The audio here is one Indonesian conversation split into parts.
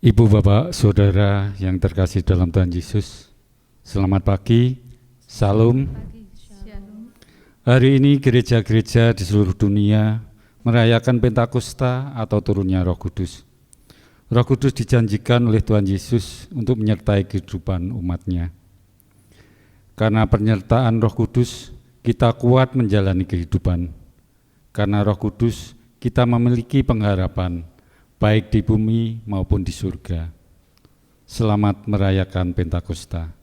Ibu, Bapak, Saudara yang terkasih dalam Tuhan Yesus, selamat pagi, Salam. Hari ini gereja-gereja di seluruh dunia merayakan Pentakosta atau turunnya Roh Kudus. Roh Kudus dijanjikan oleh Tuhan Yesus untuk menyertai kehidupan umatnya. Karena penyertaan Roh Kudus, kita kuat menjalani kehidupan. Karena Roh Kudus, kita memiliki pengharapan, baik di bumi maupun di surga. Selamat merayakan Pentakosta.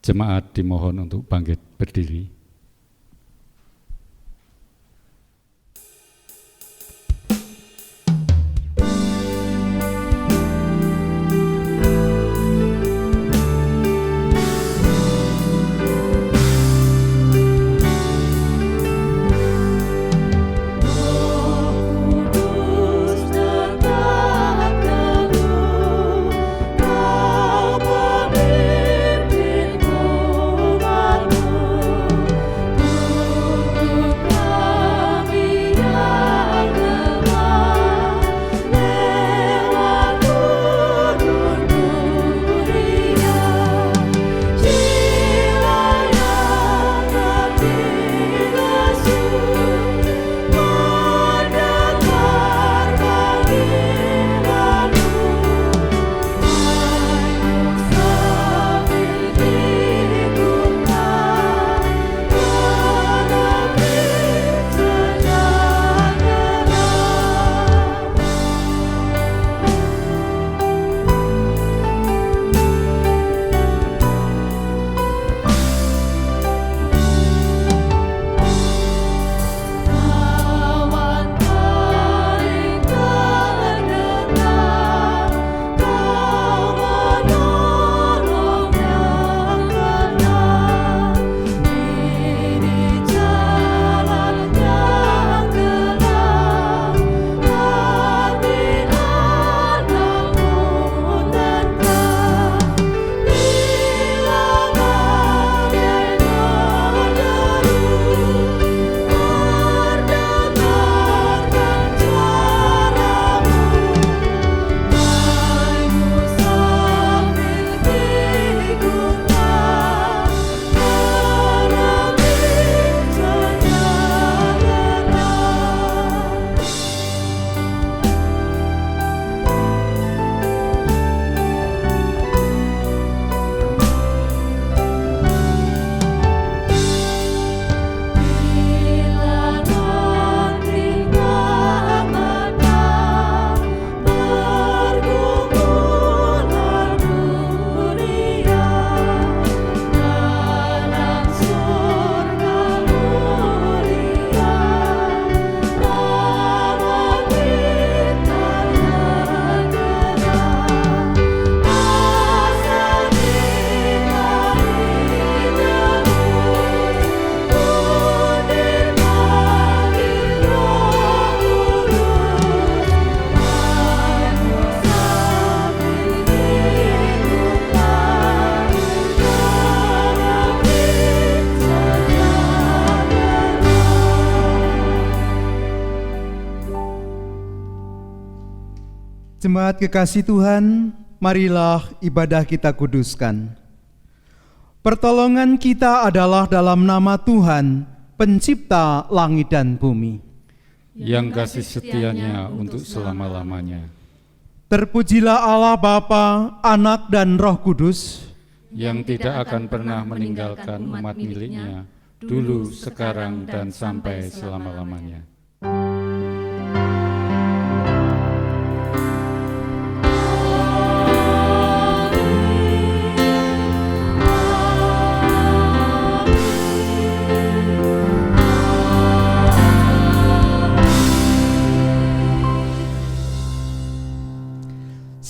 Jemaat dimohon untuk bangkit berdiri. Jemaat kekasih Tuhan, marilah ibadah kita kuduskan. Pertolongan kita adalah dalam nama Tuhan, pencipta langit dan bumi, yang kasih setianya untuk selama-lamanya. Terpujilah Allah Bapa, Anak dan Roh Kudus, yang tidak akan pernah meninggalkan umat miliknya, dulu, sekarang, dan sampai selama-lamanya.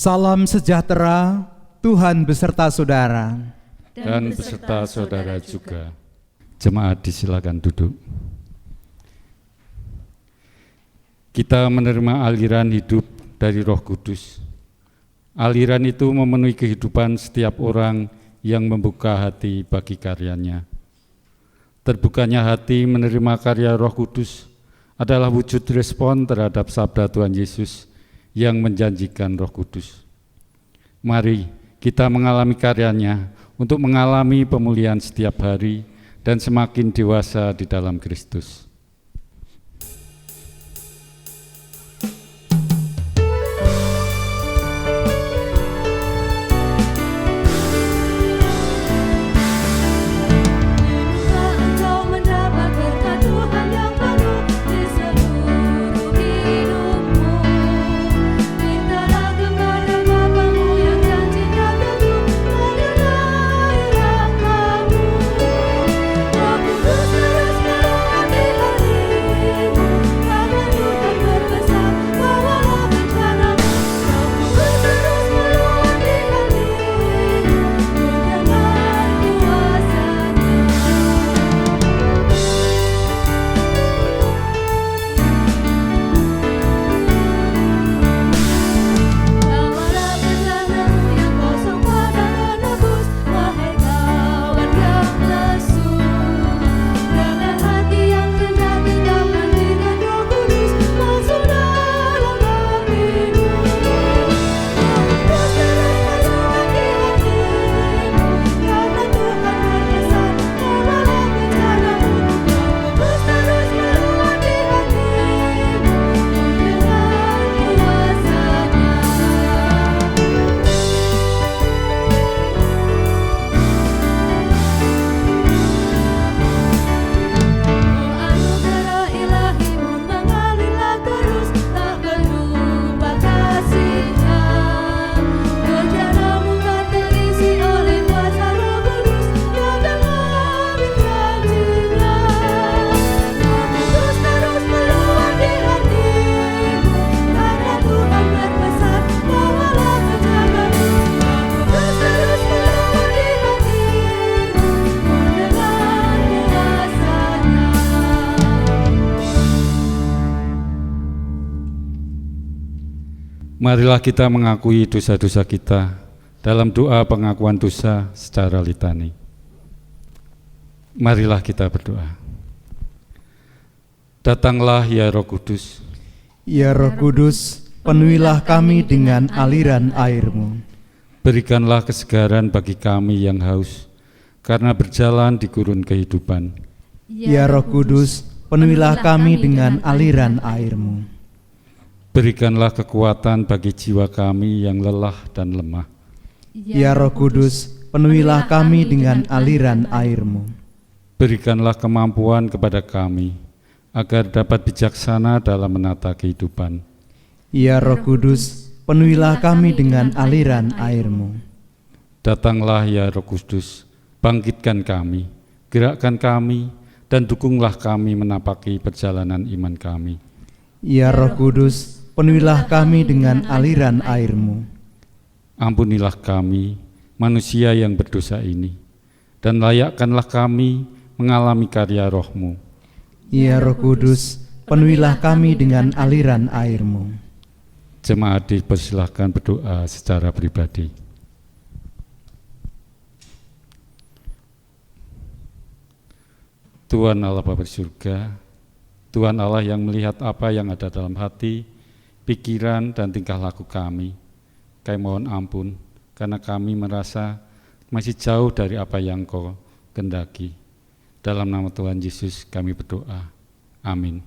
salam sejahtera, Tuhan beserta saudara. Dan beserta saudara juga. Jemaat disilakan duduk. Kita menerima aliran hidup dari Roh Kudus. Aliran itu memenuhi kehidupan setiap orang yang membuka hati bagi karyanya. Terbukanya hati menerima karya Roh Kudus adalah wujud respon terhadap sabda Tuhan Yesus yang menjanjikan Roh Kudus. Mari kita mengalami karyanya untuk mengalami pemulihan setiap hari dan semakin dewasa di dalam Kristus. Marilah kita mengakui dosa-dosa kita dalam doa pengakuan dosa secara litani. Marilah kita berdoa. Datanglah ya Roh Kudus. Ya Roh Kudus, penuhilah kami dengan aliran air-Mu. Berikanlah kesegaran bagi kami yang haus, karena berjalan di gurun kehidupan. Ya Roh Kudus, penuhilah kami dengan aliran air-Mu. Berikanlah kekuatan bagi jiwa kami yang lelah dan lemah. Ya Roh Kudus, penuhilah kami dengan aliran air-Mu. Berikanlah kemampuan kepada kami, agar dapat bijaksana dalam menata kehidupan. Ya Roh Kudus, penuhilah kami dengan aliran air-Mu. Datanglah ya Roh Kudus, bangkitkan kami, gerakkan kami, dan dukunglah kami menapaki perjalanan iman kami. Ya Roh Kudus, penuhilah kami dengan aliran air-Mu. Ampunilah kami, manusia yang berdosa ini, dan layakkanlah kami mengalami karya Roh-Mu. Ya Roh Kudus, penuhilah kami dengan aliran air-Mu. Jemaat dipersilahkan berdoa secara pribadi. Tuhan Allah Bapa di surga, Tuhan Allah yang melihat apa yang ada dalam hati, pikiran dan tingkah laku kami. Kami mohon ampun karena kami merasa masih jauh dari apa yang Kau kehendaki. Dalam nama Tuhan Yesus kami berdoa. Amin.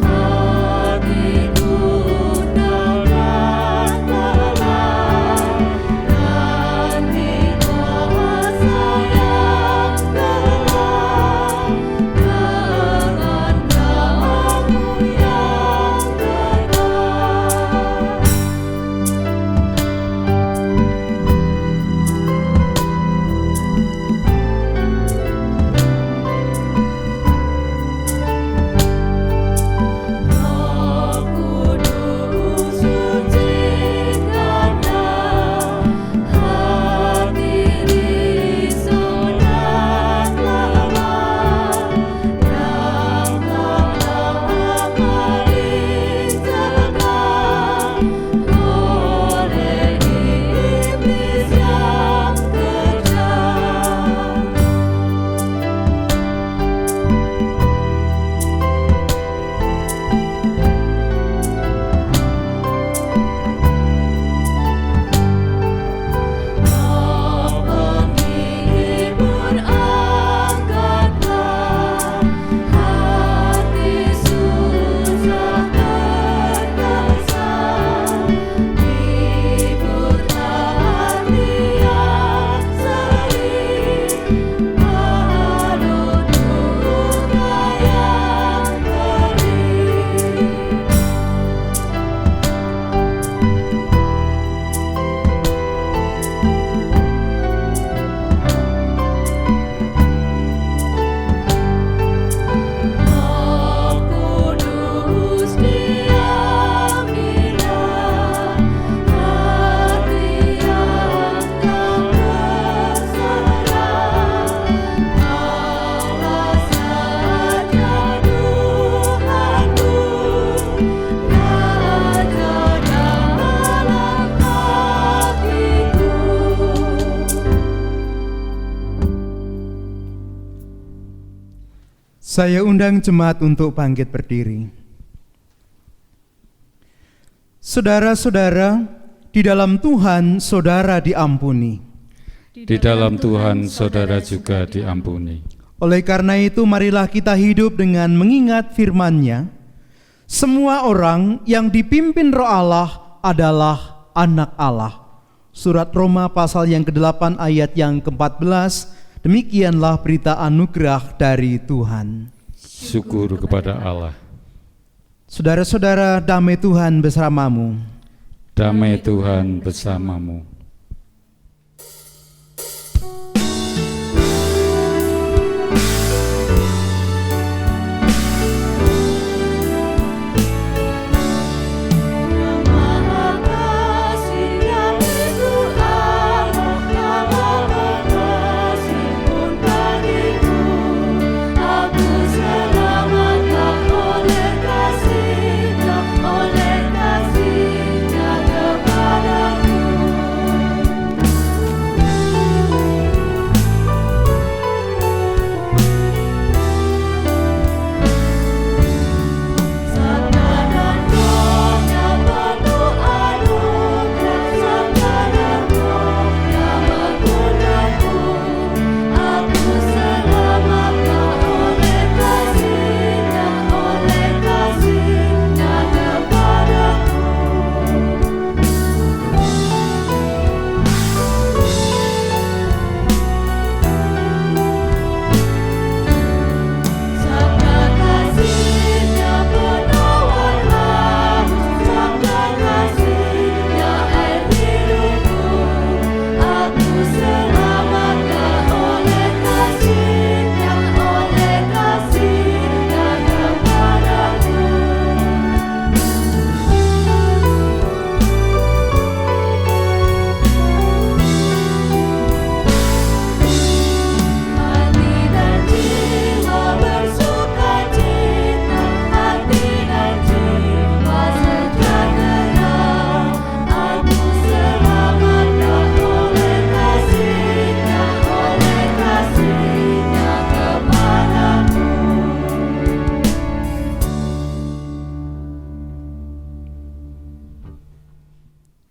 Hatiku Saya undang jemaat untuk bangkit berdiri. Saudara-saudara, di dalam Tuhan saudara diampuni. Di dalam Tuhan saudara juga diampuni. Oleh karena itu, marilah kita hidup dengan mengingat firman-Nya. Semua orang yang dipimpin Roh Allah adalah anak Allah. Surat Roma pasal yang ke-8 ayat yang ke-14. Demikianlah berita anugerah dari Tuhan. Syukur kepada Allah. Saudara-saudara, damai Tuhan bersamamu. Damai Tuhan bersamamu.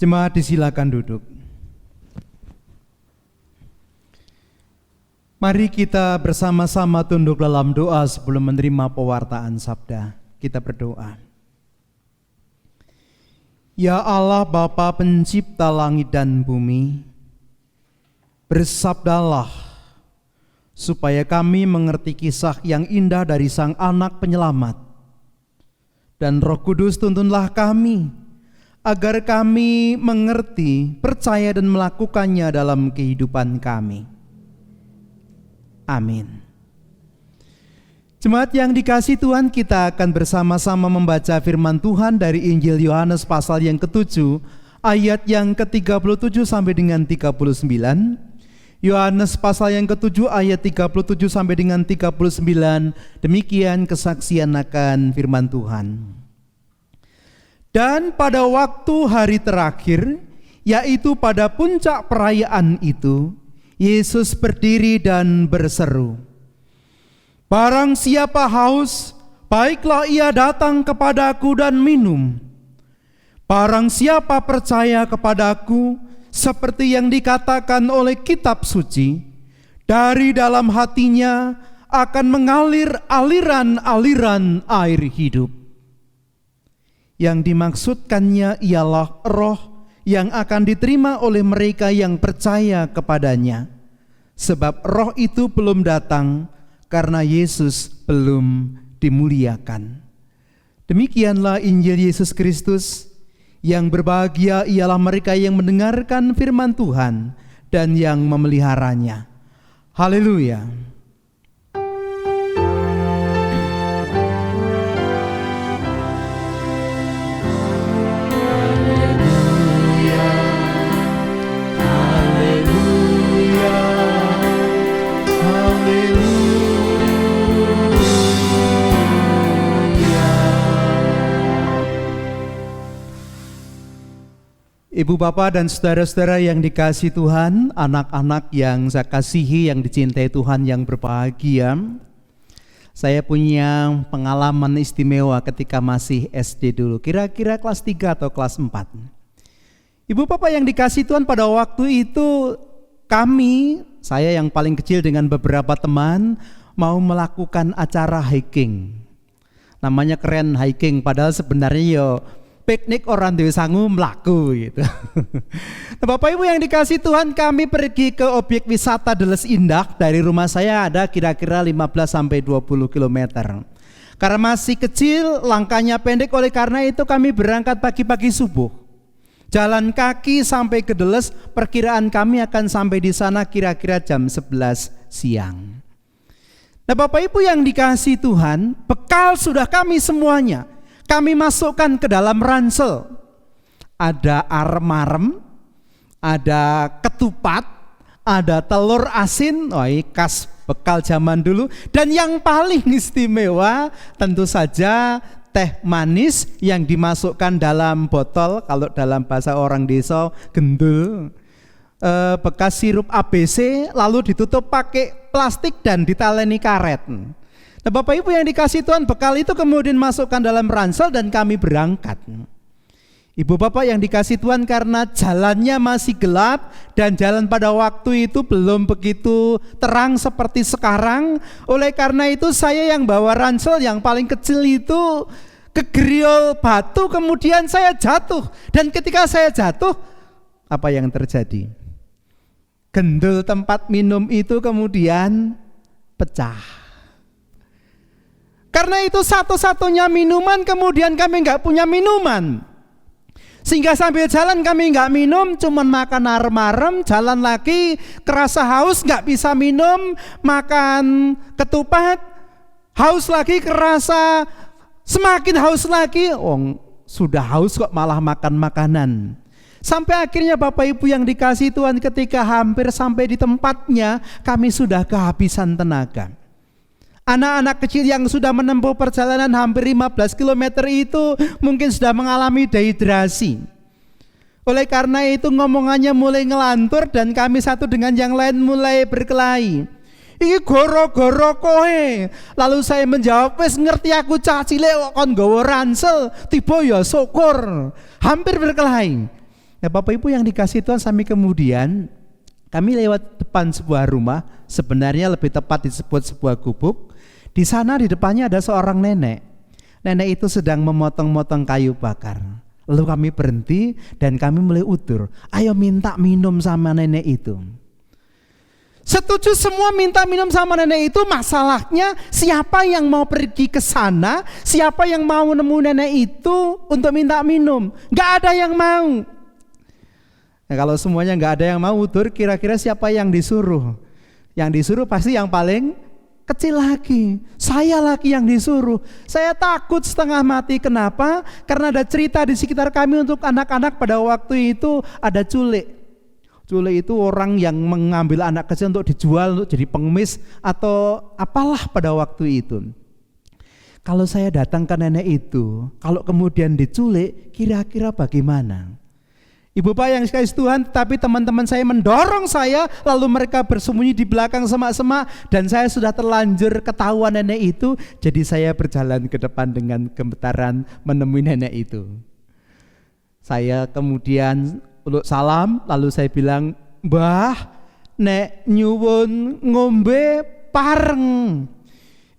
Jemaat disilakan duduk. Mari kita bersama-sama tunduk dalam doa sebelum menerima pewartaan sabda. Kita berdoa. Ya Allah Bapa pencipta langit dan bumi, bersabdalah supaya kami mengerti kisah yang indah dari Sang Anak Penyelamat. Dan Roh Kudus tuntunlah kami, agar kami mengerti, percaya dan melakukannya dalam kehidupan kami. Amin. Jemaat yang dikasihi Tuhan, kita akan bersama-sama membaca firman Tuhan dari Injil Yohanes pasal yang ke-7 ayat yang ke-37 sampai dengan 39. Yohanes pasal yang ke-7 ayat 37 sampai dengan 39. Demikian kesaksian akan firman Tuhan. Dan pada waktu hari terakhir, yaitu pada puncak perayaan itu, Yesus berdiri dan berseru, "Barang siapa haus, baiklah ia datang kepadaku dan minum. Barang siapa percaya kepadaku, seperti yang dikatakan oleh kitab suci, dari dalam hatinya akan mengalir aliran-aliran air hidup." Yang dimaksudkannya ialah roh yang akan diterima oleh mereka yang percaya kepadanya. Sebab roh itu belum datang karena Yesus belum dimuliakan. Demikianlah Injil Yesus Kristus. Yang berbahagia ialah mereka yang mendengarkan firman Tuhan dan yang memeliharanya. Haleluya. Ibu bapak dan saudara-saudara yang dikasihi Tuhan, anak-anak yang saya kasihi, yang dicintai Tuhan, yang berbahagia. Saya punya pengalaman istimewa ketika masih SD dulu, kira-kira kelas 3 atau kelas 4. Ibu bapak yang dikasihi Tuhan, pada waktu itu saya yang paling kecil dengan beberapa teman mau melakukan acara hiking. Namanya keren hiking, padahal sebenarnya piknik orang Dewi Sangu melaku gitu. Nah, Bapak Ibu yang dikasihi Tuhan, kami pergi ke objek wisata Deles Indah. Dari rumah saya ada kira-kira 15-20 km. Karena masih kecil, langkahnya pendek, oleh karena itu kami berangkat pagi-pagi subuh. Jalan kaki sampai ke Deles, perkiraan kami akan sampai di sana kira-kira jam 11 siang. Nah, Bapak Ibu yang dikasihi Tuhan, bekal sudah kami semuanya. Kami masukkan ke dalam ransel. Ada arem-arem, ada ketupat, ada telur asin, khas bekal zaman dulu. Dan yang paling istimewa tentu saja teh manis yang dimasukkan dalam botol, kalau dalam bahasa orang desa gendul, bekas sirup ABC, lalu ditutup pakai plastik dan ditaleni karet. Nah, Bapak Ibu yang dikasihi Tuhan, bekal itu kemudian masukkan dalam ransel dan kami berangkat. Ibu bapak yang dikasihi Tuhan, karena jalannya masih gelap dan jalan pada waktu itu belum begitu terang seperti sekarang. Oleh karena itu saya yang bawa ransel yang paling kecil itu kegeriol batu, kemudian saya jatuh. Dan ketika saya jatuh, apa yang terjadi? Gendul tempat minum itu kemudian pecah. Karena itu satu-satunya minuman, kemudian kami nggak punya minuman. Sehingga sambil jalan kami nggak minum, cuman makan arem-arem, jalan lagi, kerasa haus nggak bisa minum, makan ketupat, haus lagi, kerasa semakin haus lagi, sudah haus kok malah makan makanan. Sampai akhirnya Bapak Ibu yang dikasihi Tuhan, ketika hampir sampai di tempatnya, kami sudah kehabisan tenaga. Anak-anak kecil yang sudah menempuh perjalanan hampir 15 km itu mungkin sudah mengalami dehidrasi. Oleh karena itu ngomongannya mulai ngelantur dan kami satu dengan yang lain mulai berkelahi. Iki goro-goro kowe. Lalu saya menjawab, wis ngerti aku cah cilik kok kon nggawa ransel, tiba ya syukur. Hampir berkelahi. Nah, Bapak Ibu yang dikasihi Tuhan, sampai kemudian kami lewat depan sebuah rumah, sebenarnya lebih tepat disebut sebuah gubuk. Di sana di depannya ada seorang nenek. Nenek itu sedang memotong-motong kayu bakar. Lalu kami berhenti dan kami mulai utur, ayo minta minum sama nenek itu. Setuju semua minta minum sama nenek itu, masalahnya siapa yang mau pergi ke sana, siapa yang mau nemu nenek itu untuk minta minum? Gak ada yang mau. Nah, kalau semuanya gak ada yang mau utur, kira-kira siapa yang disuruh? Yang disuruh pasti yang paling kecil lagi. Saya lagi yang disuruh. Saya takut setengah mati. Kenapa? Karena ada cerita di sekitar kami untuk anak-anak pada waktu itu ada culik. Culik itu orang yang mengambil anak kecil untuk dijual, untuk jadi pengemis atau apalah pada waktu itu. Kalau saya datang ke nenek itu, kalau kemudian diculik, kira-kira bagaimana? Ibu bapak yang dikasihi Tuhan, tapi teman-teman saya mendorong saya, lalu mereka bersembunyi di belakang semak-semak, dan saya sudah terlanjur ketahuan nenek itu, jadi saya berjalan ke depan dengan gemetaran menemui nenek itu. Saya kemudian uluk salam, lalu saya bilang, Mbah, nek nyuwun ngombe pareng.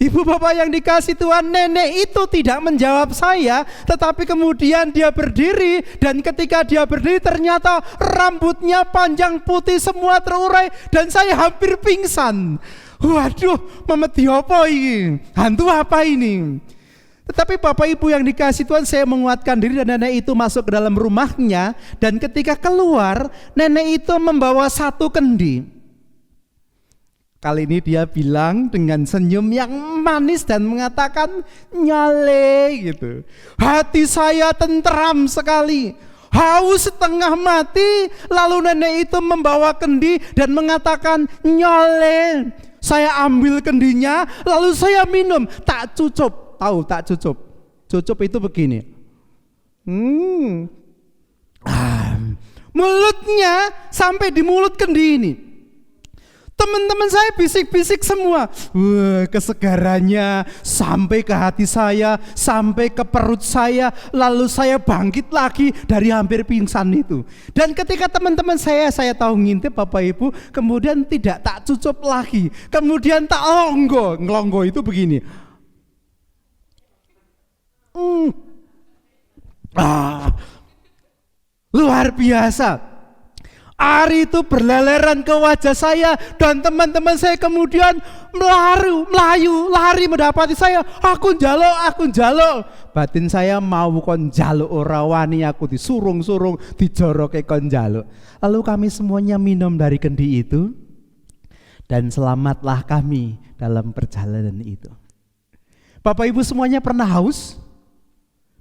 Ibu bapak yang dikasihi Tuhan, nenek itu tidak menjawab saya, tetapi kemudian dia berdiri, dan ketika dia berdiri ternyata rambutnya panjang putih semua terurai, dan saya hampir pingsan. Waduh, memedi apa ini? Hantu apa ini? Tetapi Bapak Ibu yang dikasihi Tuhan, saya menguatkan diri dan nenek itu masuk ke dalam rumahnya, dan ketika keluar, nenek itu membawa satu kendi. Kali ini dia bilang dengan senyum yang manis dan mengatakan, nyale gitu. Hati saya tentram sekali, haus setengah mati. Lalu nenek itu membawa kendi dan mengatakan, nyale. Saya ambil kendinya, lalu saya minum. Tak cucup, tahu tak cucup? Cucup itu begini. Mulutnya sampai di mulut kendi ini. Teman-teman saya bisik-bisik semua. Wah, kesegarannya sampai ke hati saya, sampai ke perut saya, lalu saya bangkit lagi dari hampir pingsan itu. Dan ketika teman-teman saya tahu ngintip Bapak Ibu, kemudian tidak tak cucup lagi, kemudian tak longgo. Ngelonggo itu begini. Luar biasa. Air itu berleleran ke wajah saya dan teman-teman saya kemudian lari mendapati saya. Aku njaluk. Batin saya mau kon njaluk ora wani, aku disurung-surung, dijoroke kon njaluk. Lalu kami semuanya minum dari kendi itu dan selamatlah kami dalam perjalanan itu. Bapak Ibu semuanya pernah haus?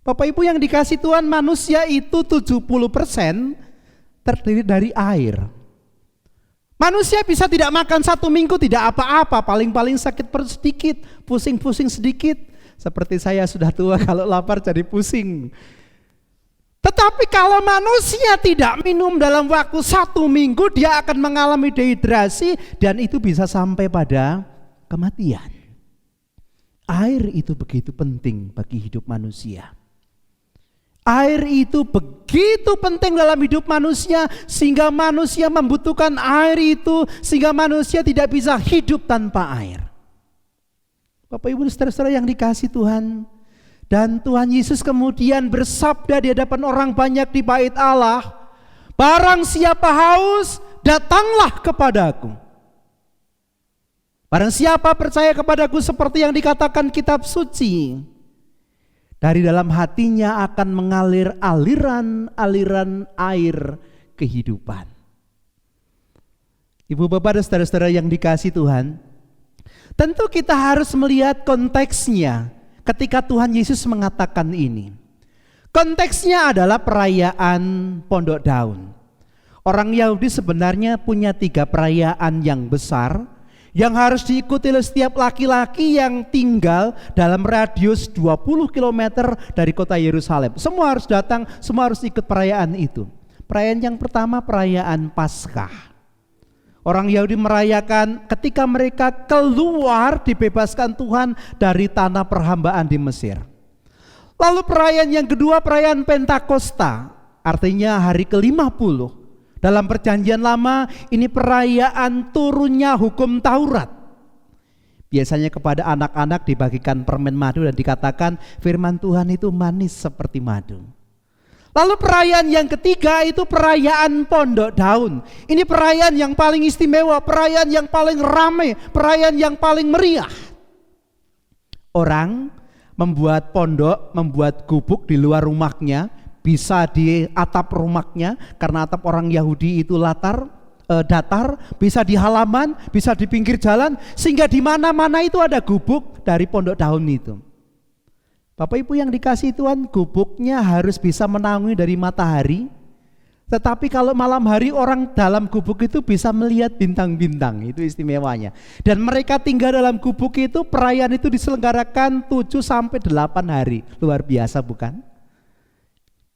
Bapak Ibu yang dikasih Tuhan, manusia itu 70% terdiri dari air. Manusia bisa tidak makan 1 minggu tidak apa-apa, paling-paling sakit perut sedikit, pusing-pusing sedikit. Seperti saya sudah tua, kalau lapar jadi pusing. Tetapi kalau manusia tidak minum dalam waktu 1 minggu, dia akan mengalami dehidrasi dan itu bisa sampai pada kematian. Air itu begitu penting bagi hidup manusia. Air itu begitu penting dalam hidup manusia sehingga manusia membutuhkan air itu, sehingga manusia tidak bisa hidup tanpa air. Bapak Ibu saudara-saudara yang dikasih Tuhan, dan Tuhan Yesus kemudian bersabda di hadapan orang banyak di bait Allah, barang siapa haus, datanglah kepadaku. Barang siapa percaya kepadaku seperti yang dikatakan kitab suci, dari dalam hatinya akan mengalir aliran-aliran air kehidupan. Ibu bapak dan saudara-saudara yang dikasih Tuhan, tentu kita harus melihat konteksnya ketika Tuhan Yesus mengatakan ini. Konteksnya adalah perayaan Pondok Daun. Orang Yahudi sebenarnya punya 3 perayaan yang besar yang harus diikuti oleh setiap laki-laki yang tinggal dalam radius 20 km dari kota Yerusalem. Semua harus datang, semua harus ikut perayaan itu. Perayaan yang pertama perayaan Paskah. Orang Yahudi merayakan ketika mereka keluar dibebaskan Tuhan dari tanah perhambaan di Mesir. Lalu perayaan yang kedua perayaan Pentakosta, artinya hari ke-50. Dalam perjanjian lama ini perayaan turunnya hukum Taurat. Biasanya kepada anak-anak dibagikan permen madu dan dikatakan firman Tuhan itu manis seperti madu. Lalu perayaan yang ketiga itu perayaan Pondok Daun. Ini perayaan yang paling istimewa, perayaan yang paling ramai, perayaan yang paling meriah. Orang membuat pondok, membuat gubuk di luar rumahnya, bisa di atap rumahnya karena atap orang Yahudi itu datar, bisa di halaman, bisa di pinggir jalan, sehingga di mana-mana itu ada gubuk dari Pondok Daun itu. Bapak Ibu yang dikasih Tuhan, gubuknya harus bisa menaungi dari matahari. Tetapi kalau malam hari orang dalam gubuk itu bisa melihat bintang-bintang, itu istimewanya. Dan mereka tinggal dalam gubuk itu, perayaan itu diselenggarakan 7-8 hari. Luar biasa bukan?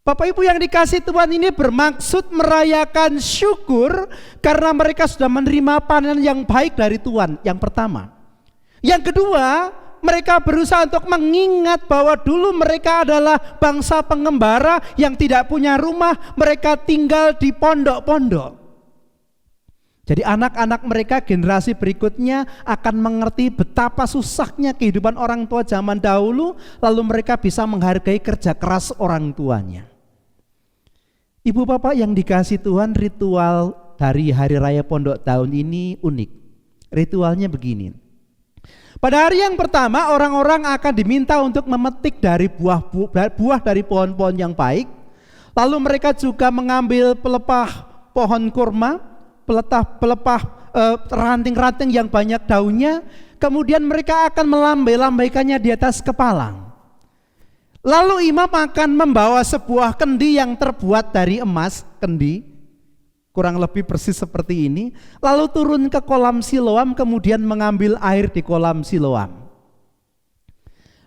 Bapak Ibu yang dikasih Tuhan, ini bermaksud merayakan syukur karena mereka sudah menerima panen yang baik dari Tuhan, yang pertama. Yang kedua, mereka berusaha untuk mengingat bahwa dulu mereka adalah bangsa pengembara yang tidak punya rumah, mereka tinggal di pondok-pondok. Jadi anak-anak mereka generasi berikutnya akan mengerti betapa susahnya kehidupan orang tua zaman dahulu, lalu mereka bisa menghargai kerja keras orang tuanya. Ibu bapak yang dikasih Tuhan, ritual dari Hari Raya Pondok Daun ini unik. Ritualnya begini. Pada hari yang pertama orang-orang akan diminta untuk memetik dari buah dari pohon-pohon yang baik. Lalu mereka juga mengambil pelepah pohon kurma, pelepah ranting-ranting yang banyak daunnya. Kemudian mereka akan melambai-lambaikannya di atas kepala. Lalu imam akan membawa sebuah kendi yang terbuat dari emas, kendi kurang lebih persis seperti ini, lalu turun ke kolam Siloam, kemudian mengambil air di kolam Siloam.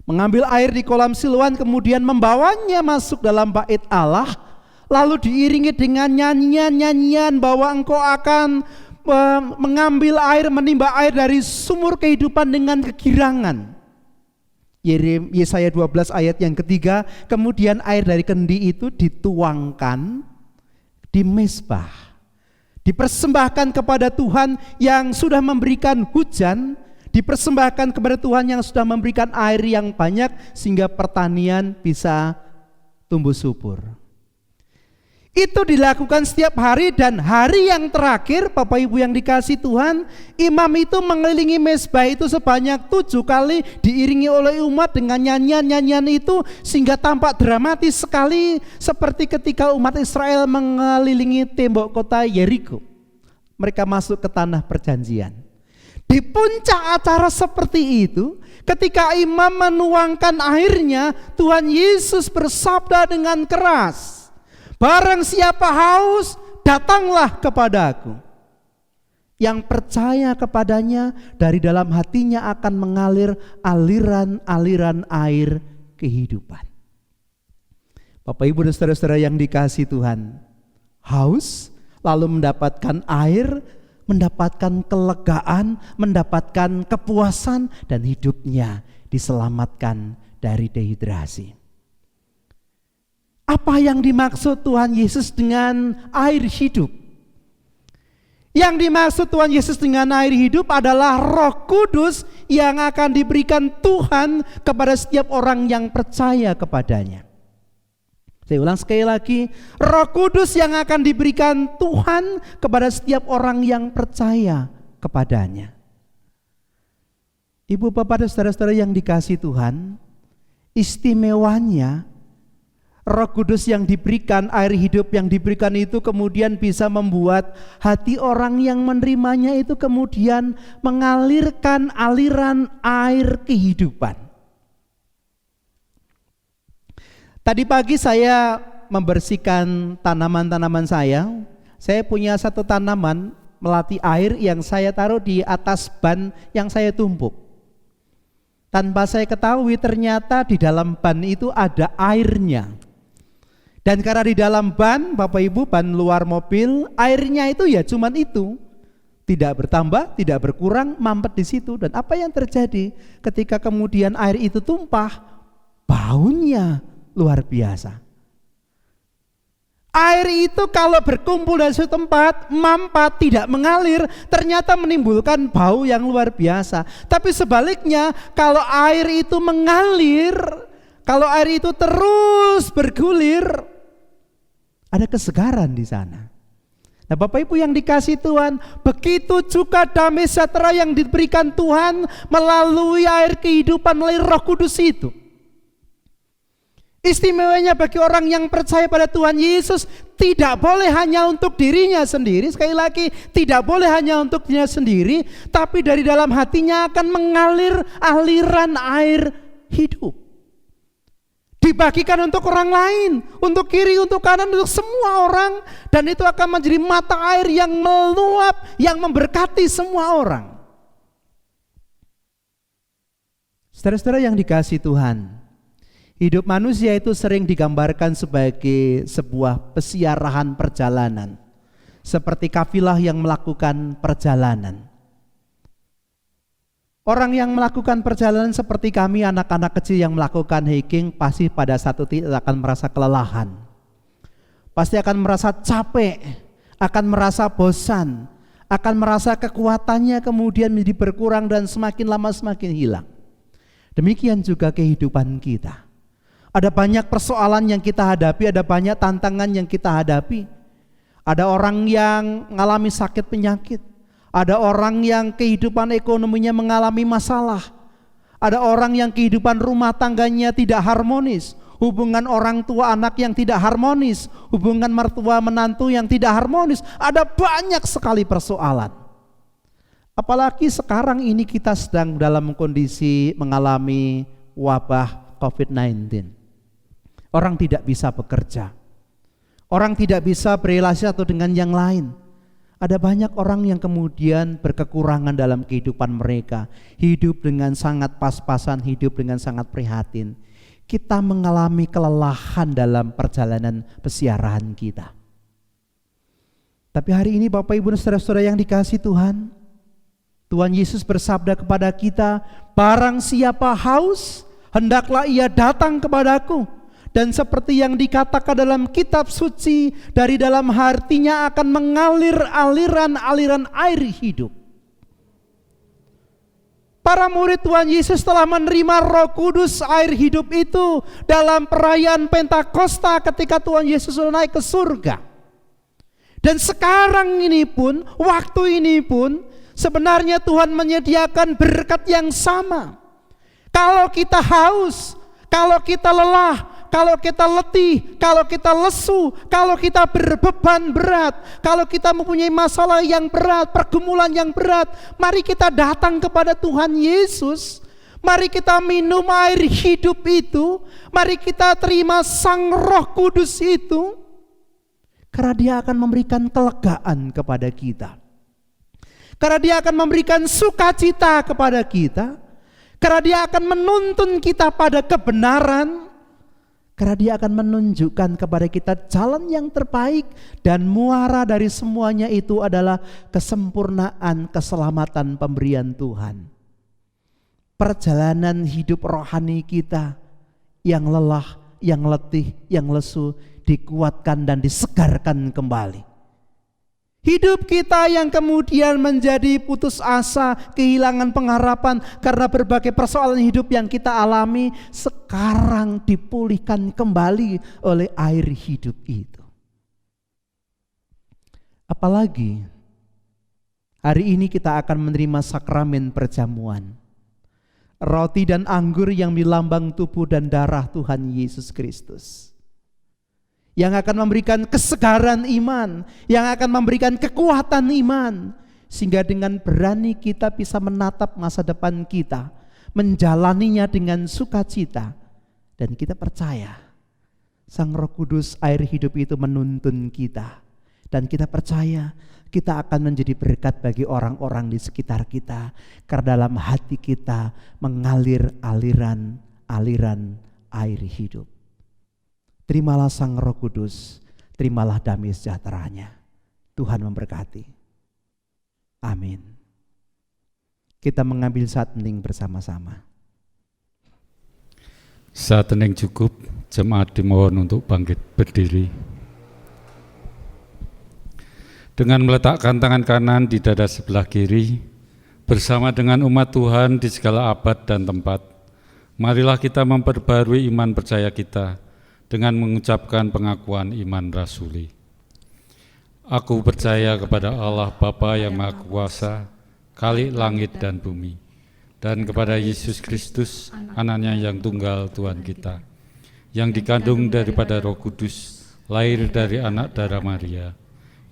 Mengambil air di kolam Siloam, kemudian membawanya masuk dalam bait Allah, lalu diiringi dengan nyanyian-nyanyian bahwa engkau akan mengambil air, menimba air dari sumur kehidupan dengan kegirangan. Yesaya 12 ayat yang ketiga, kemudian air dari kendi itu dituangkan di mezbah, dipersembahkan kepada Tuhan yang sudah memberikan hujan, dipersembahkan kepada Tuhan yang sudah memberikan air yang banyak sehingga pertanian bisa tumbuh subur. Itu dilakukan setiap hari, dan hari yang terakhir Bapak Ibu yang dikasihi Tuhan, imam itu mengelilingi mezbah itu sebanyak 7 kali, diiringi oleh umat dengan nyanyian-nyanyian itu, sehingga tampak dramatis sekali seperti ketika umat Israel mengelilingi tembok kota Yeriko. Mereka masuk ke tanah perjanjian. Di puncak acara seperti itu, ketika imam menuangkan airnya, Tuhan Yesus bersabda dengan keras, "Barang siapa haus, datanglah kepadaku. Yang percaya kepadanya, dari dalam hatinya akan mengalir aliran-aliran air kehidupan." Bapak Ibu dan saudara-saudara yang dikasihi Tuhan, haus lalu mendapatkan air, mendapatkan kelegaan, mendapatkan kepuasan, dan hidupnya diselamatkan dari dehidrasi. Apa yang dimaksud Tuhan Yesus dengan air hidup? Yang dimaksud Tuhan Yesus dengan air hidup adalah Roh Kudus yang akan diberikan Tuhan kepada setiap orang yang percaya kepadanya. Saya ulang sekali lagi, Roh Kudus yang akan diberikan Tuhan kepada setiap orang yang percaya kepadanya. Ibu, bapak, dan saudara-saudara yang dikasihi Tuhan, istimewanya Roh Kudus yang diberikan, air hidup yang diberikan itu kemudian bisa membuat hati orang yang menerimanya itu kemudian mengalirkan aliran air kehidupan. Tadi pagi saya membersihkan tanaman-tanaman saya. Saya punya satu tanaman melati air yang saya taruh di atas ban yang saya tumpuk. Tanpa saya ketahui ternyata di dalam ban itu ada airnya. Dan karena di dalam ban, Bapak Ibu, ban luar mobil, airnya itu ya cuman itu. Tidak bertambah, tidak berkurang, mampet di situ. Dan apa yang terjadi ketika kemudian air itu tumpah? Baunya luar biasa. Air itu kalau berkumpul dari suatu tempat, mampat, tidak mengalir, ternyata menimbulkan bau yang luar biasa. Tapi sebaliknya, kalau air itu mengalir, kalau air itu terus bergulir, ada kesegaran di sana. Nah, Bapak Ibu yang dikasihi Tuhan, begitu juga damai sejahtera yang diberikan Tuhan melalui air kehidupan, melalui Roh Kudus itu. Istimewanya bagi orang yang percaya pada Tuhan Yesus, tidak boleh hanya untuk dirinya sendiri. Sekali lagi, tidak boleh hanya untuk dirinya sendiri, tapi dari dalam hatinya akan mengalir aliran air hidup. Dibagikan untuk orang lain, untuk kiri, untuk kanan, untuk semua orang. Dan itu akan menjadi mata air yang meluap, yang memberkati semua orang. Saudara-saudara yang dikasihi Tuhan, hidup manusia itu sering digambarkan sebagai sebuah pesiarahan perjalanan. Seperti kafilah yang melakukan perjalanan. Orang yang melakukan perjalanan seperti kami, anak-anak kecil yang melakukan hiking, pasti pada satu titik akan merasa kelelahan. Pasti akan merasa capek, akan merasa bosan, akan merasa kekuatannya kemudian menjadi berkurang dan semakin lama semakin hilang. Demikian juga kehidupan kita. Ada banyak persoalan yang kita hadapi, ada banyak tantangan yang kita hadapi. Ada orang yang mengalami sakit penyakit. Ada orang yang kehidupan ekonominya mengalami masalah. Ada orang yang kehidupan rumah tangganya tidak harmonis. Hubungan orang tua anak yang tidak harmonis. Hubungan mertua menantu yang tidak harmonis. Ada banyak sekali persoalan. Apalagi sekarang ini kita sedang dalam kondisi mengalami wabah COVID-19. Orang tidak bisa bekerja. Orang tidak bisa berrelasi satu dengan yang lain. Ada banyak orang yang kemudian berkekurangan dalam kehidupan mereka. Hidup dengan sangat pas-pasan, hidup dengan sangat prihatin. Kita mengalami kelelahan dalam perjalanan pesiarahan kita. Tapi hari ini Bapak Ibu dan saudara-saudara yang dikasihi Tuhan, Tuhan Yesus bersabda kepada kita, barang siapa haus, hendaklah ia datang kepadaku. Dan seperti yang dikatakan dalam kitab suci, dari dalam hatinya akan mengalir aliran-aliran air hidup. Para murid Tuhan Yesus telah menerima Roh Kudus, air hidup itu, dalam perayaan Pentakosta ketika Tuhan Yesus naik ke surga. Dan sekarang ini pun, waktu ini pun, sebenarnya Tuhan menyediakan berkat yang sama. Kalau kita haus, kalau kita lelah, kalau kita letih, kalau kita lesu, kalau kita berbeban berat, kalau kita mempunyai masalah yang berat, pergumulan yang berat, mari kita datang kepada Tuhan Yesus. Mari kita minum air hidup itu, mari kita terima Sang Roh Kudus itu, karena Dia akan memberikan kelegaan kepada kita. Karena Dia akan memberikan sukacita kepada kita. Karena Dia akan menuntun kita pada kebenaran. Karena Dia akan menunjukkan kepada kita jalan yang terbaik. Dan muara dari semuanya itu adalah kesempurnaan, keselamatan, pemberian Tuhan. Perjalanan hidup rohani kita yang lelah, yang letih, yang lesu, dikuatkan dan disegarkan kembali. Hidup kita yang kemudian menjadi putus asa, kehilangan pengharapan karena berbagai persoalan hidup yang kita alami, sekarang dipulihkan kembali oleh air hidup itu. Apalagi hari ini kita akan menerima sakramen perjamuan, roti dan anggur yang melambang tubuh dan darah Tuhan Yesus Kristus, yang akan memberikan kesegaran iman, yang akan memberikan kekuatan iman, sehingga dengan berani kita bisa menatap masa depan kita, menjalaninya dengan sukacita, dan kita percaya Sang Roh Kudus, air hidup itu menuntun kita, dan kita percaya kita akan menjadi berkat bagi orang-orang di sekitar kita, karena dalam hati kita mengalir aliran air hidup. Terimalah Sang Roh Kudus, terimalah damai sejahteranya. Tuhan memberkati. Amin. Kita mengambil saat hening bersama-sama. Saat hening cukup, jemaat dimohon untuk bangkit berdiri. Dengan meletakkan tangan kanan di dada sebelah kiri, bersama dengan umat Tuhan di segala abad dan tempat, marilah kita memperbarui iman percaya kita dengan mengucapkan pengakuan iman rasuli. Aku percaya kepada Allah Bapa yang Maha Kuasa, Khalik langit dan bumi, dan kepada Yesus Kristus, Anaknya yang tunggal Tuhan kita, yang dikandung daripada Roh Kudus, lahir dari anak darah Maria,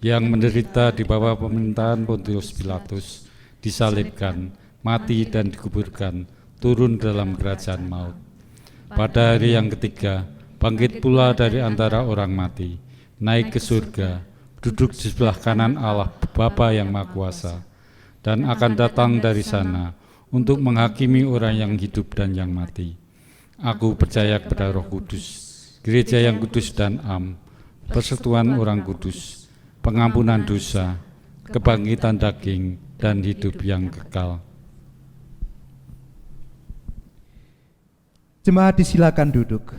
yang menderita di bawah pemerintahan Pontius Pilatus, disalibkan, mati dan dikuburkan, turun dalam kerajaan maut. Pada hari yang ketiga, bangkit pula dari antara orang mati, naik ke surga, duduk di sebelah kanan Allah Bapa yang Maha Kuasa, dan akan datang dari sana untuk menghakimi orang yang hidup dan yang mati. Aku percaya kepada Roh Kudus, gereja yang kudus dan am, persekutuan orang kudus, pengampunan dosa, kebangkitan daging, dan hidup yang kekal. Jemaat disilakan duduk.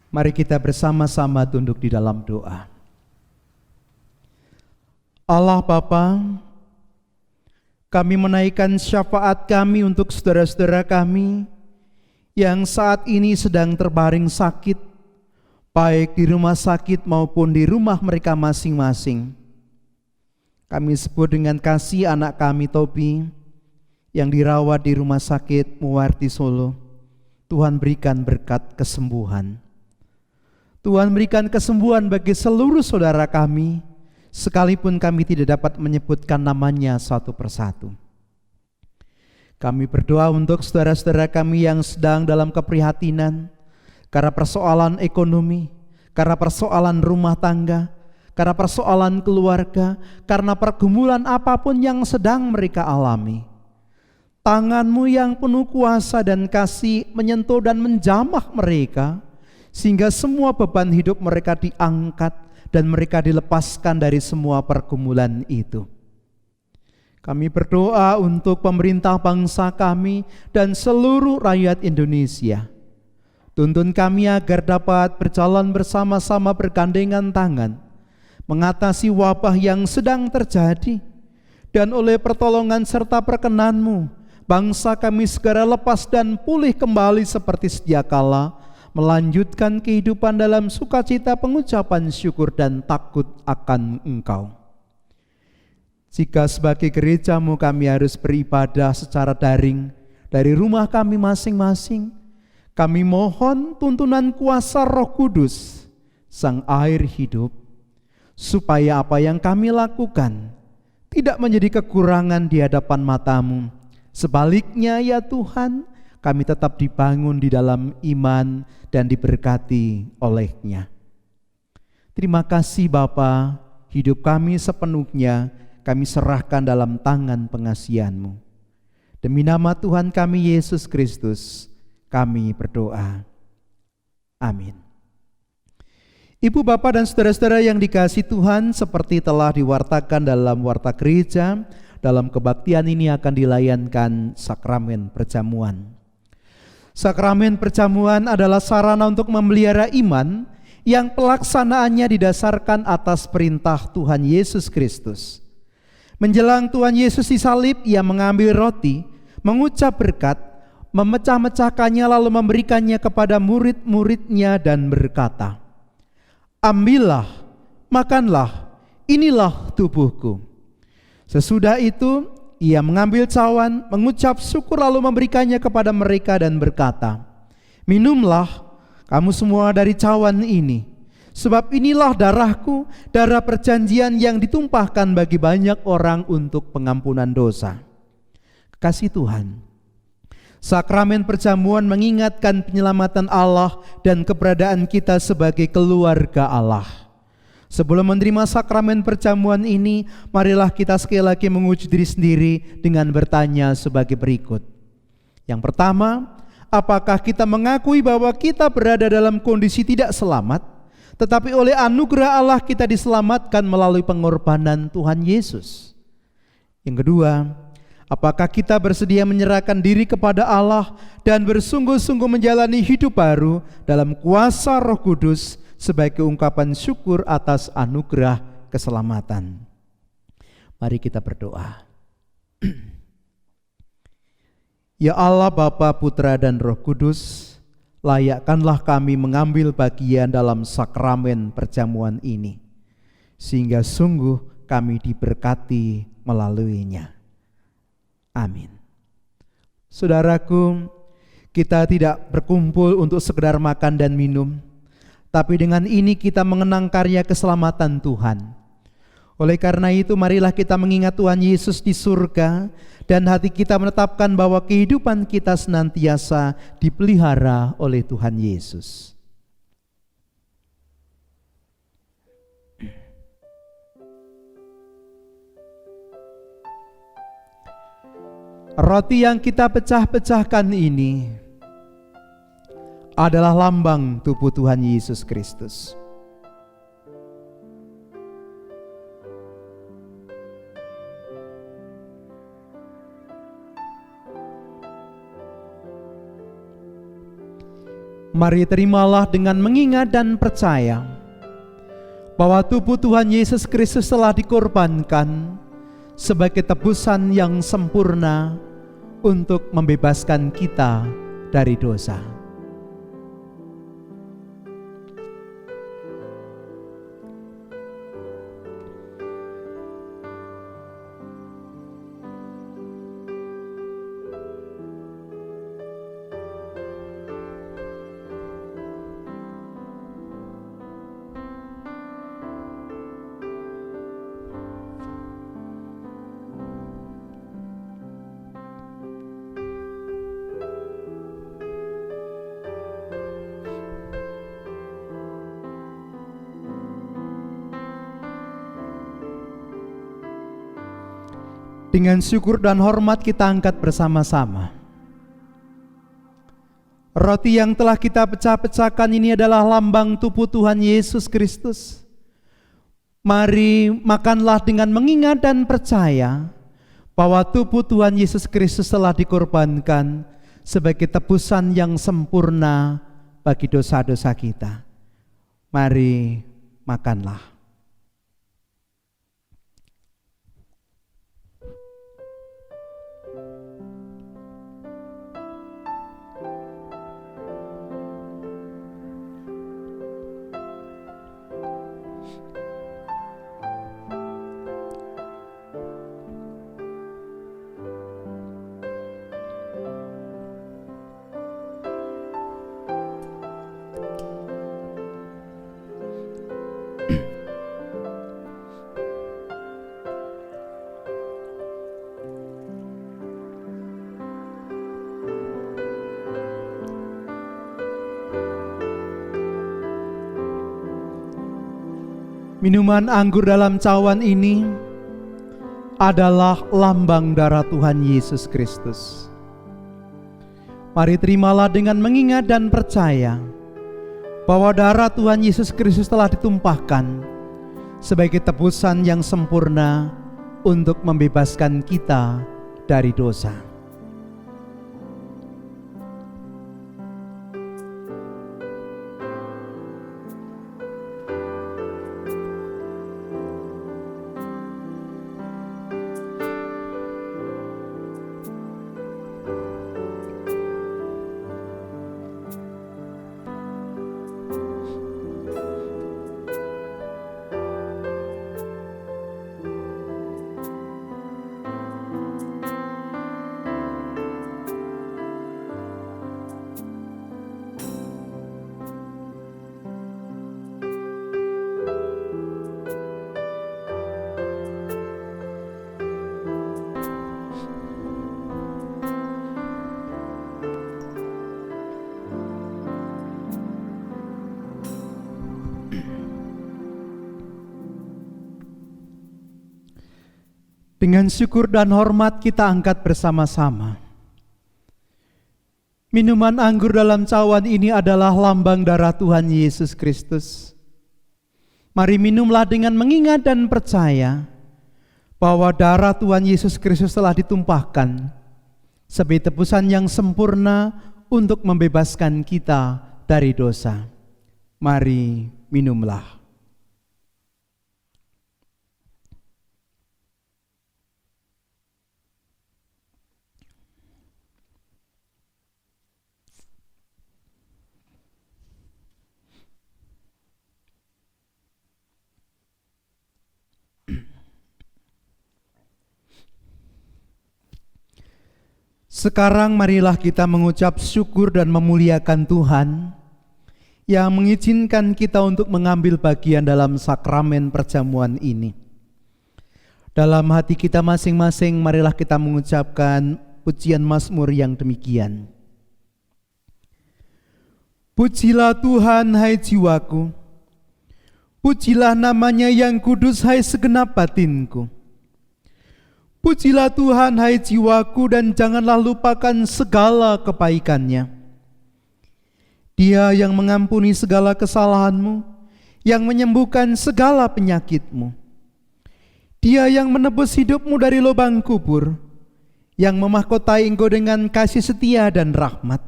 Mari kita bersama-sama tunduk di dalam doa. Allah Bapa, kami menaikkan syafaat kami untuk saudara-saudara kami yang saat ini sedang terbaring sakit, baik di rumah sakit maupun di rumah mereka masing-masing. Kami sebut dengan kasih anak kami Tobi yang dirawat di rumah sakit Muwarti Solo. Tuhan berikan berkat kesembuhan. Tuhan berikan kesembuhan bagi seluruh saudara kami, sekalipun kami tidak dapat menyebutkan namanya satu persatu. Kami berdoa untuk saudara-saudara kami yang sedang dalam keprihatinan, karena persoalan ekonomi, karena persoalan rumah tangga, karena persoalan keluarga, karena pergumulan apapun yang sedang mereka alami. Tangan-Mu yang penuh kuasa dan kasih menyentuh dan menjamah mereka, sehingga semua beban hidup mereka diangkat dan mereka dilepaskan dari semua pergumulan itu. Kami berdoa untuk pemerintah bangsa kami dan seluruh rakyat Indonesia. Tuntun kami agar dapat berjalan bersama-sama bergandengan tangan, mengatasi wabah yang sedang terjadi, dan oleh pertolongan serta perkenan-Mu, bangsa kami segera lepas dan pulih kembali seperti sedia kala, melanjutkan kehidupan dalam sukacita, pengucapan syukur dan takut akan Engkau. Jika sebagai gereja-Mu kami harus beribadah secara daring dari rumah kami masing-masing, kami mohon tuntunan kuasa Roh Kudus, Sang Air Hidup, supaya apa yang kami lakukan tidak menjadi kekurangan di hadapan mata-Mu. Sebaliknya ya Tuhan, kami tetap dibangun di dalam iman dan diberkati oleh-Nya. Terima kasih Bapa, hidup kami sepenuhnya kami serahkan dalam tangan pengasihan-Mu. Demi nama Tuhan kami Yesus Kristus, kami berdoa. Amin. Ibu, Bapak, dan saudara-saudara yang dikasihi Tuhan, seperti telah diwartakan dalam warta gereja, dalam kebaktian ini akan dilayankan sakramen perjamuan. Sakramen perjamuan adalah sarana untuk memelihara iman yang pelaksanaannya didasarkan atas perintah Tuhan Yesus Kristus. Menjelang Tuhan Yesus disalib, Ia mengambil roti, mengucap berkat, memecah-mecahkannya lalu memberikannya kepada murid-murid-Nya dan berkata, "Ambillah, makanlah, inilah tubuhku." Sesudah itu, Ia mengambil cawan, mengucap syukur lalu memberikannya kepada mereka dan berkata, "Minumlah kamu semua dari cawan ini. Sebab inilah darahku, darah perjanjian yang ditumpahkan bagi banyak orang untuk pengampunan dosa." Kasih Tuhan, sakramen perjamuan mengingatkan penyelamatan Allah dan keberadaan kita sebagai keluarga Allah. Sebelum menerima sakramen perjamuan ini, marilah kita sekali lagi menguji diri sendiri dengan bertanya sebagai berikut. Yang pertama, apakah kita mengakui bahwa kita berada dalam kondisi tidak selamat, tetapi oleh anugerah Allah kita diselamatkan melalui pengorbanan Tuhan Yesus? Yang kedua, apakah kita bersedia menyerahkan diri kepada Allah dan bersungguh-sungguh menjalani hidup baru dalam kuasa Roh Kudus sebagai ungkapan syukur atas anugerah keselamatan? Mari kita berdoa. Ya Allah, Bapa, Putra, dan Roh Kudus, layakkanlah kami mengambil bagian dalam sakramen perjamuan ini, sehingga sungguh kami diberkati melaluinya. Amin. Saudaraku, kita tidak berkumpul untuk sekedar makan dan minum, tapi dengan ini kita mengenang karya keselamatan Tuhan. Oleh karena itu, marilah kita mengingat Tuhan Yesus di surga, dan hati kita menetapkan bahwa kehidupan kita senantiasa dipelihara oleh Tuhan Yesus. Roti yang kita pecah-pecahkan ini adalah lambang tubuh Tuhan Yesus Kristus. Mari terimalah dengan mengingat dan percaya bahwa tubuh Tuhan Yesus Kristus telah dikorbankan sebagai tebusan yang sempurna untuk membebaskan kita dari dosa. Dengan syukur dan hormat kita angkat bersama-sama. Roti yang telah kita pecah-pecahkan ini adalah lambang tubuh Tuhan Yesus Kristus. Mari makanlah dengan mengingat dan percaya bahwa tubuh Tuhan Yesus Kristus telah dikorbankan sebagai tebusan yang sempurna bagi dosa-dosa kita. Mari makanlah. Minuman anggur dalam cawan ini adalah lambang darah Tuhan Yesus Kristus. Mari terimalah dengan mengingat dan percaya bahwa darah Tuhan Yesus Kristus telah ditumpahkan sebagai tebusan yang sempurna untuk membebaskan kita dari dosa. Dengan syukur dan hormat kita angkat bersama-sama. Minuman anggur dalam cawan ini adalah lambang darah Tuhan Yesus Kristus. Mari minumlah dengan mengingat dan percaya bahwa darah Tuhan Yesus Kristus telah ditumpahkan sebagai tebusan yang sempurna untuk membebaskan kita dari dosa. Mari minumlah. Sekarang marilah kita mengucap syukur dan memuliakan Tuhan yang mengizinkan kita untuk mengambil bagian dalam sakramen perjamuan ini. Dalam hati kita masing-masing marilah kita mengucapkan pujian mazmur yang demikian. Pujilah Tuhan hai jiwaku, pujilah namanya yang kudus hai segenap batinku. Pujilah Tuhan hai jiwaku dan janganlah lupakan segala kebaikannya. Dia yang mengampuni segala kesalahanmu, yang menyembuhkan segala penyakitmu. Dia yang menebus hidupmu dari lubang kubur, yang memahkotai engkau dengan kasih setia dan rahmat.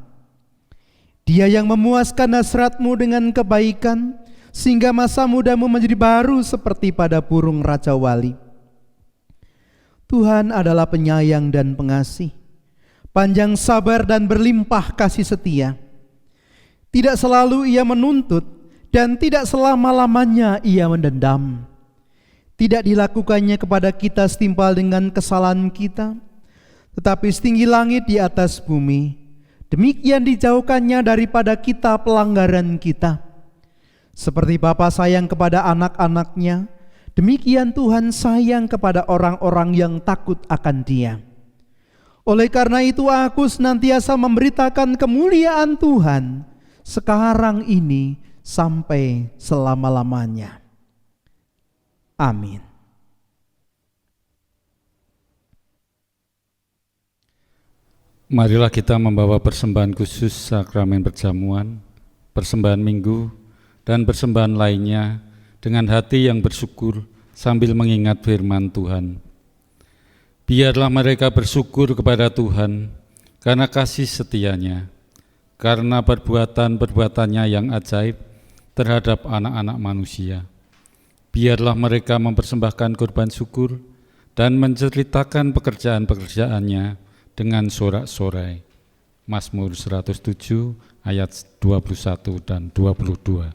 Dia yang memuaskan hasratmu dengan kebaikan, sehingga masa mudamu menjadi baru seperti pada burung raja wali. Tuhan adalah penyayang dan pengasih, panjang sabar dan berlimpah kasih setia. Tidak selalu ia menuntut dan tidak selama-lamanya ia mendendam. Tidak dilakukannya kepada kita setimpal dengan kesalahan kita, tetapi setinggi langit di atas bumi, demikian dijauhkannya daripada kita pelanggaran kita. Seperti Bapa sayang kepada anak-anaknya, demikian Tuhan sayang kepada orang-orang yang takut akan Dia. Oleh karena itu aku senantiasa memberitakan kemuliaan Tuhan sekarang ini sampai selama-lamanya. Amin. Marilah kita membawa persembahan khusus sakramen perjamuan, persembahan minggu, dan persembahan lainnya dengan hati yang bersyukur sambil mengingat firman Tuhan. Biarlah mereka bersyukur kepada Tuhan karena kasih setianya, karena perbuatan-perbuatannya yang ajaib terhadap anak-anak manusia. Biarlah mereka mempersembahkan kurban syukur dan menceritakan pekerjaan-pekerjaannya dengan sorak-sorai. Mazmur 107 ayat 21 dan 22.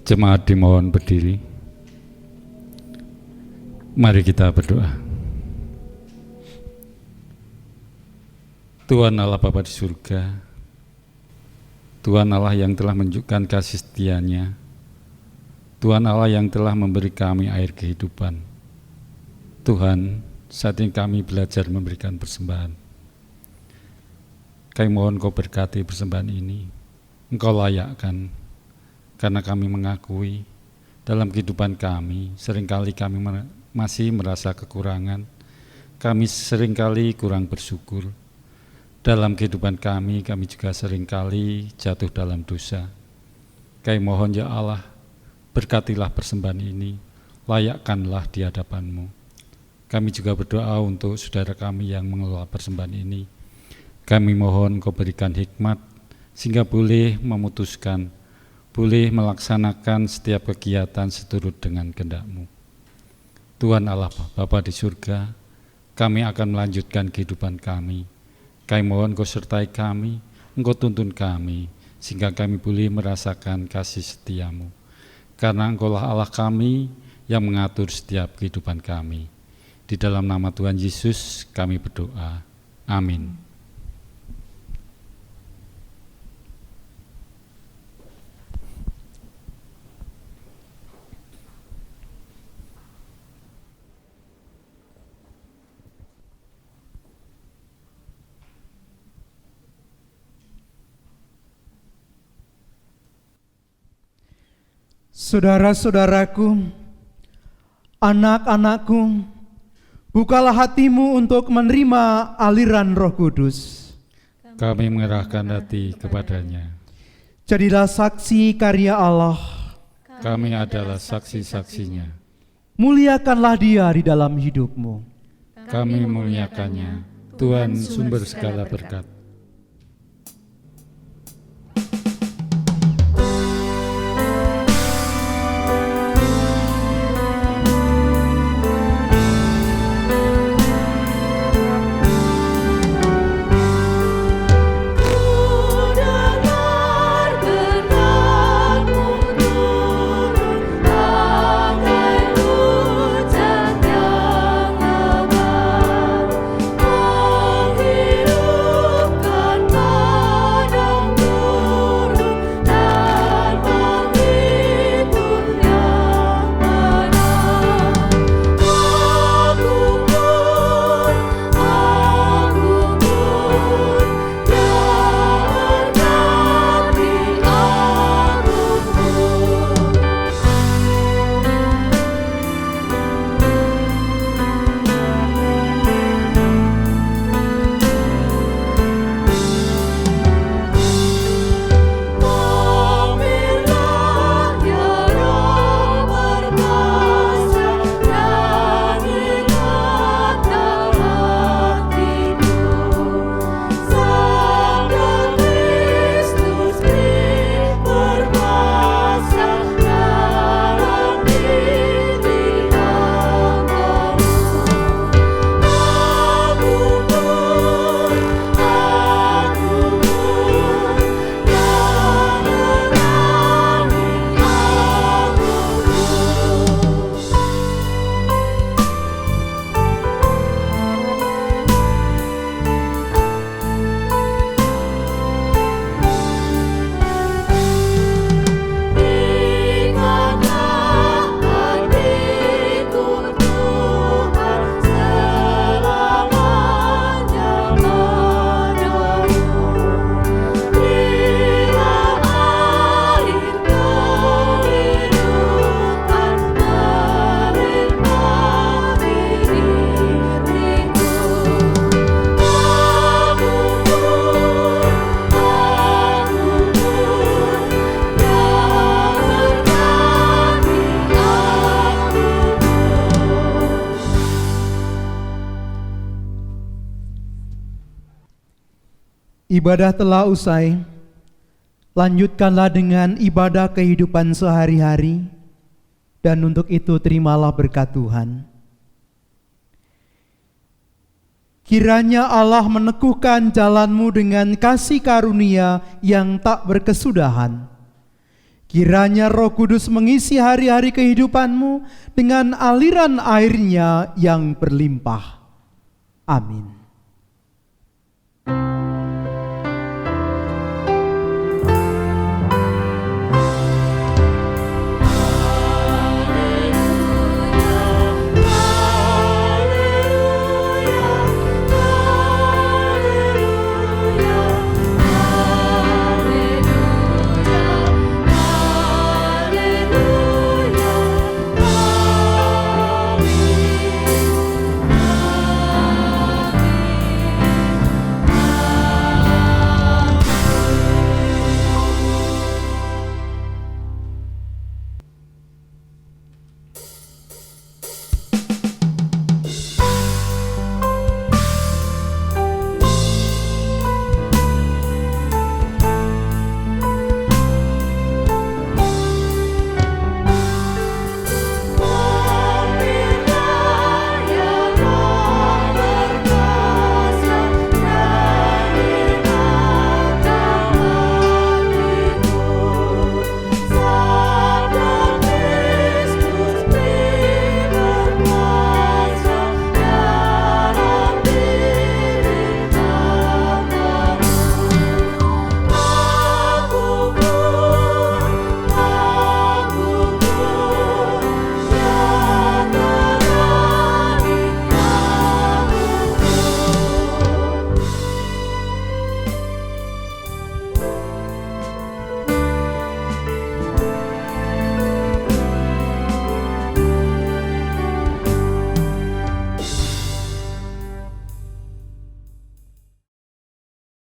Jemaat dimohon berdiri. Mari kita berdoa. Tuhan Allah Bapa di surga, Tuhan Allah yang telah menunjukkan kasih setia-Nya, Tuhan Allah yang telah memberi kami air kehidupan. Tuhan, saat ini kami belajar memberikan persembahan. Kami mohon Kau berkati persembahan ini, Engkau layakkan, karena kami mengakui dalam kehidupan kami, seringkali kami masih merasa kekurangan, kami seringkali kurang bersyukur. Dalam kehidupan kami juga seringkali jatuh dalam dosa. Kami mohon ya Allah, berkatilah persembahan ini, layakkanlah di hadapan-Mu. Kami juga berdoa untuk saudara kami yang mengelola persembahan ini. Kami mohon Kau berikan hikmat, sehingga boleh memutuskan, boleh melaksanakan setiap kegiatan seturut dengan kehendak-Mu. Tuhan Allah Bapa di surga, kami akan melanjutkan kehidupan kami. Kami mohon Kau sertai kami, Engkau tuntun kami, sehingga kami boleh merasakan kasih setia-Mu. Karena Engkau-lah Allah kami yang mengatur setiap kehidupan kami. Di dalam nama Tuhan Yesus kami berdoa. Amin. Saudara-saudaraku, anak-anakku, bukalah hatimu untuk menerima aliran Roh Kudus. Kami mengerahkan hati kepadanya. Jadilah saksi karya Allah. Kami adalah saksi-saksinya. Muliakanlah Dia di dalam hidupmu. Kami memuliakannya, Tuhan sumber segala berkat. Ibadah telah usai, lanjutkanlah dengan ibadah kehidupan sehari-hari, dan untuk itu terimalah berkat Tuhan. Kiranya Allah meneguhkan jalanmu dengan kasih karunia yang tak berkesudahan. Kiranya Roh Kudus mengisi hari-hari kehidupanmu dengan aliran airnya yang berlimpah. Amin.